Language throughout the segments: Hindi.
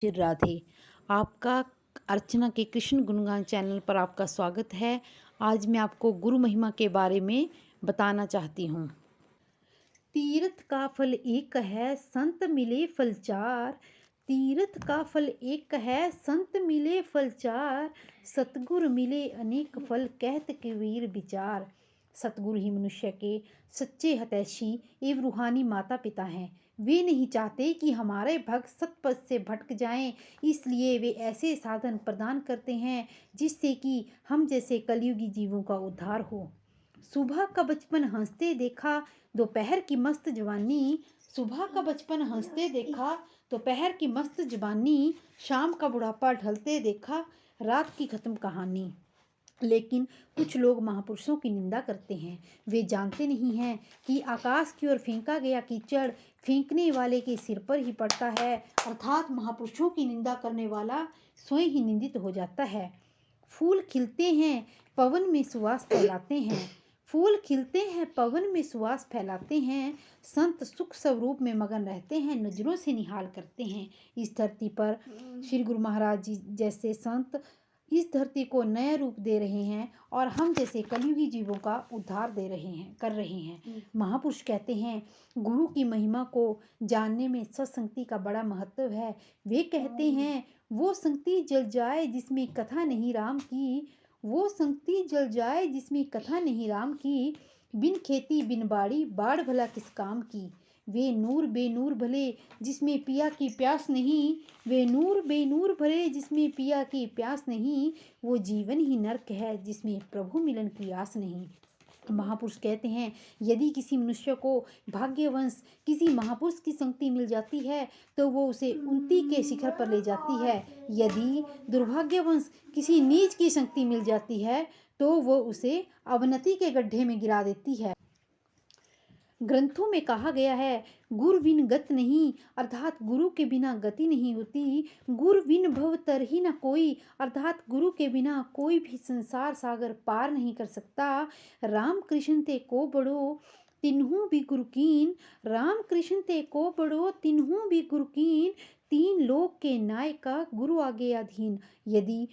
श्री राधे। आपका अर्चना के कृष्ण गुणगान चैनल पर आपका स्वागत है। आज मैं आपको गुरु महिमा के बारे में बताना चाहती हूँ। तीर्थ का फल एक है, संत मिले फल चार। तीर्थ का फल एक है, संत मिले फल चार। सतगुरु मिले अनेक फल, कहत कबीर विचार। सतगुरु ही मनुष्य के सच्चे हितैषी एवं रूहानी माता पिता हैं। वे नहीं चाहते कि हमारे भक्त सतपथ से भटक जाएं, इसलिए वे ऐसे साधन प्रदान करते हैं जिससे कि हम जैसे कलयुगी जीवों का उद्धार हो। सुबह का बचपन हंसते देखा, दोपहर की मस्त जवानी। सुबह का बचपन हंसते देखा, दोपहर की मस्त जवानी। शाम का बुढ़ापा ढलते देखा, रात की खत्म कहानी। लेकिन कुछ लोग महापुरुषों की निंदा करते हैं। वे जानते नहीं हैं कि आकाश की ओर फेंका गया कीचड़ फेंकने वाले के सिर पर ही पड़ता है, अर्थात महापुरुषों की निंदा करने वाला स्वयं ही निंदित हो जाता है। फूल खिलते हैं, पवन में सुवास फैलाते हैं। फूल खिलते हैं, पवन में सुवास फैलाते हैं। संत सुख स्वरूप में मगन रहते हैं, नजरों से निहाल करते हैं। इस धरती पर श्री गुरु महाराज जी जैसे संत इस धरती को नया रूप दे रहे हैं और हम जैसे कलयुगी जीवों का उद्धार कर रहे हैं। महापुरुष कहते हैं गुरु की महिमा को जानने में सत्संगति का बड़ा महत्व है। वे कहते हैं वो संगति जल जाए जिसमें कथा नहीं राम की। वो संगति जल जाए जिसमें कथा नहीं राम की। बिन खेती बिन बाड़ी बाढ़ भला किस काम की। वे नूर बेनूर भले जिसमें पिया की प्यास नहीं। वे नूर बेनूर भले जिसमें पिया की प्यास नहीं। वो जीवन ही नर्क है जिसमें प्रभु मिलन की आस नहीं। महापुरुष कहते हैं यदि किसी मनुष्य को भाग्यवंश किसी महापुरुष की संगति मिल जाती है तो वो उसे उन्नति के शिखर पर ले जाती है। यदि दुर्भाग्यवंश किसी नीच की संगति मिल जाती है तो वो उसे अवनति के गड्ढे में गिरा देती है। ग्रंथों में कहा गया है गुरु बिन गत नहीं, अर्थात गुरु के बिना गति नहीं होती। गुरु बिन भव तरहि न कोई, अर्थात गुरु के बिना कोई भी संसार सागर पार नहीं कर सकता। राम कृष्ण ते को बड़ो तिन्हू भी गुरु कीन। राम कृष्ण ते को बड़ो तिन्हू भी गुरु कीन। तीन लोक के नायका गुरु आगे अधीन। यदि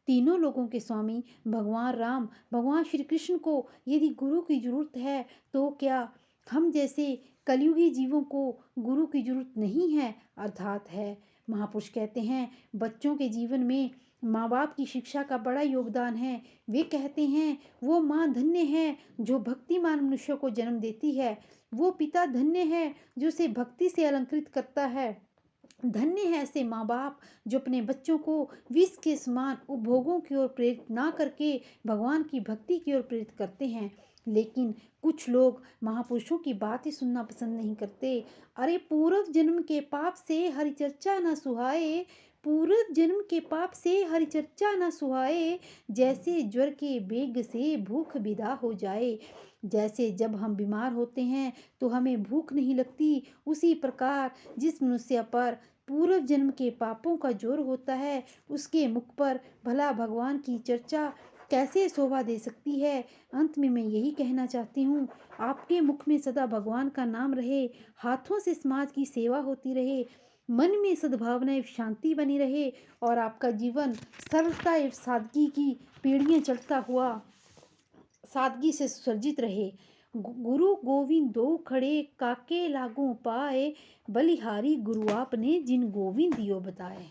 तीनों लोगों के स्वामी भगवान राम भगवान श्री कृष्ण को यदि गुरु की जरूरत है तो क्या हम जैसे कलयुगी जीवों को गुरु की जरूरत नहीं है, अर्थात है। महापुरुष कहते हैं बच्चों के जीवन में माँ बाप की शिक्षा का बड़ा योगदान है। वे कहते हैं वो माँ धन्य है जो भक्तिमान मनुष्य को जन्म देती है। वो पिता धन्य है जो उसे भक्ति से अलंकृत करता है। धन्य है ऐसे माँ बाप जो अपने बच्चों को विष के समान उपभोगों की ओर प्रेरित ना करके भगवान की भक्ति की ओर प्रेरित करते हैं। लेकिन कुछ लोग महापुरुषों की बात ही सुनना पसंद नहीं करते। अरे पूर्व जन्म के पाप से हरिचर्चा न सुहाए। पूर्व जन्म के पाप से हरिचर्चा न सुहाए। जैसे ज्वर के बेग से भूख विदा हो जाए। जैसे जब हम बीमार होते हैं तो हमें भूख नहीं लगती, उसी प्रकार जिस मनुष्य पर पूर्व जन्म के पापों का जोर होता है उसके मुख पर भला भगवान की चर्चा कैसे शोभा दे सकती है। अंत में मैं यही कहना चाहती हूँ आपके मुख में सदा भगवान का नाम रहे, हाथों से समाज की सेवा होती रहे, मन में सद्भावना एवं शांति बनी रहे और आपका जीवन सरलता एवं सादगी की पीढ़ियां चढ़ता हुआ सादगी से सुसज्जित रहे। गुरु गोविंद दो खड़े काके लागू पाए। बलिहारी गुरु आपने जिन गोविंद दियो बताए।